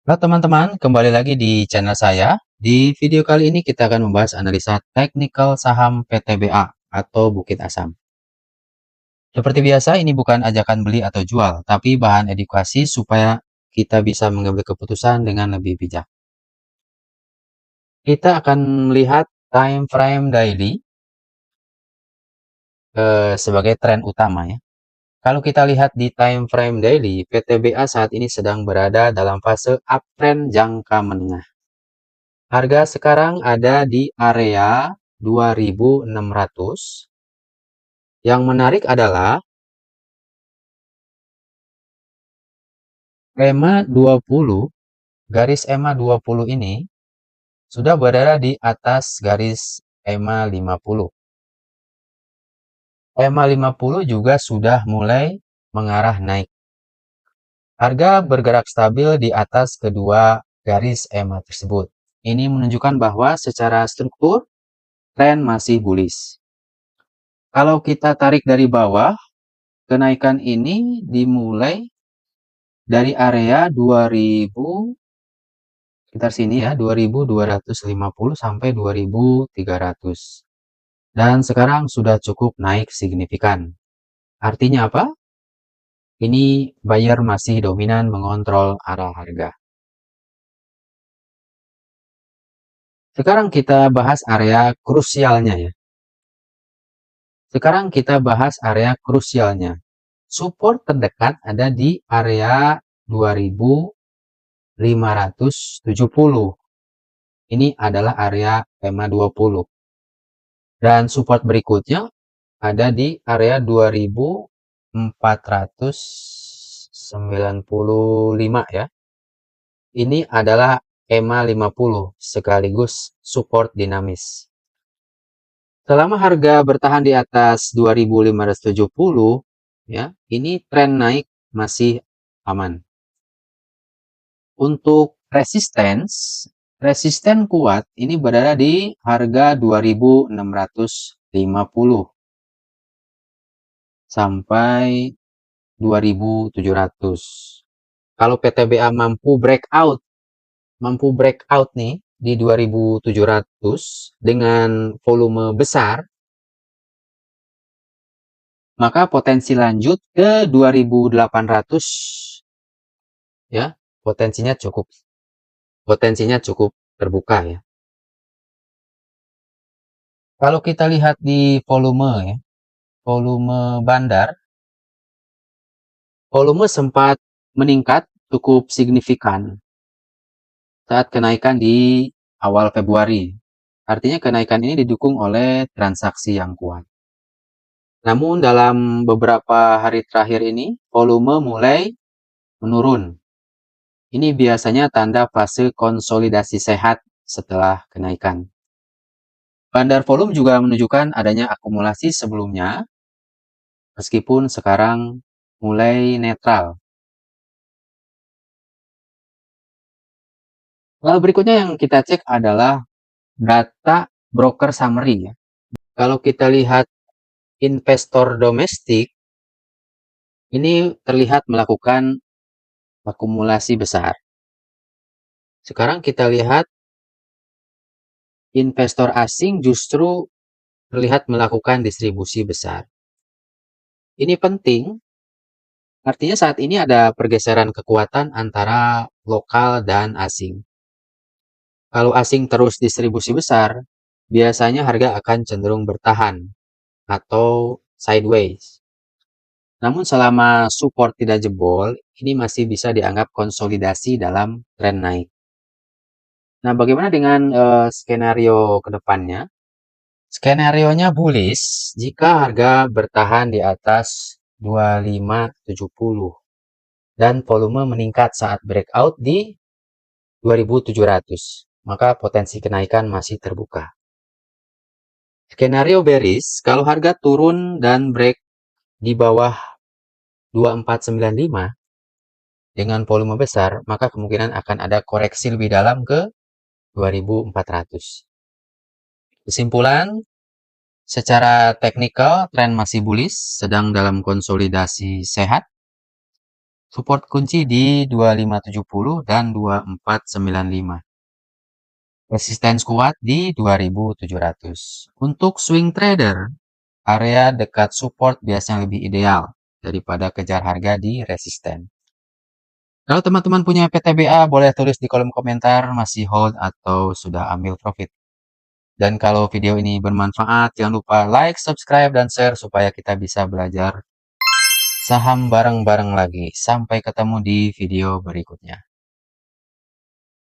Halo teman-teman, kembali lagi di channel saya. Di video kali ini kita akan membahas analisa teknikal saham PTBA atau Bukit Asam. Seperti biasa, ini bukan ajakan beli atau jual, tapi bahan edukasi supaya kita bisa mengambil keputusan dengan lebih bijak. Kita akan melihat time frame daily sebagai tren utama ya. Kalau kita lihat di time frame daily, PTBA saat ini sedang berada dalam fase uptrend jangka menengah. Harga sekarang ada di area 2600. Yang menarik adalah EMA 20, garis EMA 20 ini sudah berada di atas garis EMA 50. EMA 50 juga sudah mulai mengarah naik. Harga bergerak stabil di atas kedua garis EMA tersebut. Ini menunjukkan bahwa secara struktur tren masih bullish. Kalau kita tarik dari bawah, kenaikan ini dimulai dari area 2000 sekitar sini ya, 2250 sampai 2300. Dan sekarang sudah cukup naik signifikan. Artinya apa? Ini buyer masih dominan mengontrol arah harga. Sekarang kita bahas area krusialnya ya. Sekarang kita bahas area krusialnya. Support terdekat ada di area 2570. Ini adalah area EMA 20. Dan support berikutnya ada di area 2495 ya. Ini adalah EMA 50 sekaligus support dinamis. Selama harga bertahan di atas 2570 ya, ini tren naik masih aman. Untuk resisten kuat ini berada di harga 2650 sampai 2700. Kalau PTBA mampu breakout nih di 2700 dengan volume besar, maka potensi lanjut ke 2800 ya, potensinya cukup terbuka ya. Kalau kita lihat di volume ya, volume bandar, volume sempat meningkat cukup signifikan saat kenaikan di awal Februari. Artinya kenaikan ini didukung oleh transaksi yang kuat. Namun dalam beberapa hari terakhir ini, volume mulai menurun. Ini biasanya tanda fase konsolidasi sehat setelah kenaikan. Bandar volume juga menunjukkan adanya akumulasi sebelumnya, meskipun sekarang mulai netral. Lalu berikutnya yang kita cek adalah data broker summary ya. Kalau kita lihat investor domestik, ini terlihat melakukan akumulasi besar. Sekarang kita lihat investor asing justru terlihat melakukan distribusi besar. Ini penting, artinya saat ini ada pergeseran kekuatan antara lokal dan asing. Kalau asing terus distribusi besar, biasanya harga akan cenderung bertahan atau sideways. Namun selama support tidak jebol, ini masih bisa dianggap konsolidasi dalam tren naik. Nah, bagaimana dengan skenario ke depannya? Skenarionya bullish jika harga bertahan di atas 2570 dan volume meningkat saat breakout di 2700, maka potensi kenaikan masih terbuka. Skenario bearish, kalau harga turun dan break di bawah 2495 dengan volume besar, maka kemungkinan akan ada koreksi lebih dalam ke 2400. Kesimpulan, secara teknikal tren masih bullish, sedang dalam konsolidasi sehat. Support kunci di 2570 dan 2495. Resistance kuat di 2700. Untuk swing trader, area dekat support biasanya lebih ideal daripada kejar harga di resisten. Kalau teman-teman punya PTBA, boleh tulis di kolom komentar masih hold atau sudah ambil profit. Dan kalau video ini bermanfaat, jangan lupa like, subscribe, dan share supaya kita bisa belajar saham bareng-bareng lagi. Sampai ketemu di video berikutnya.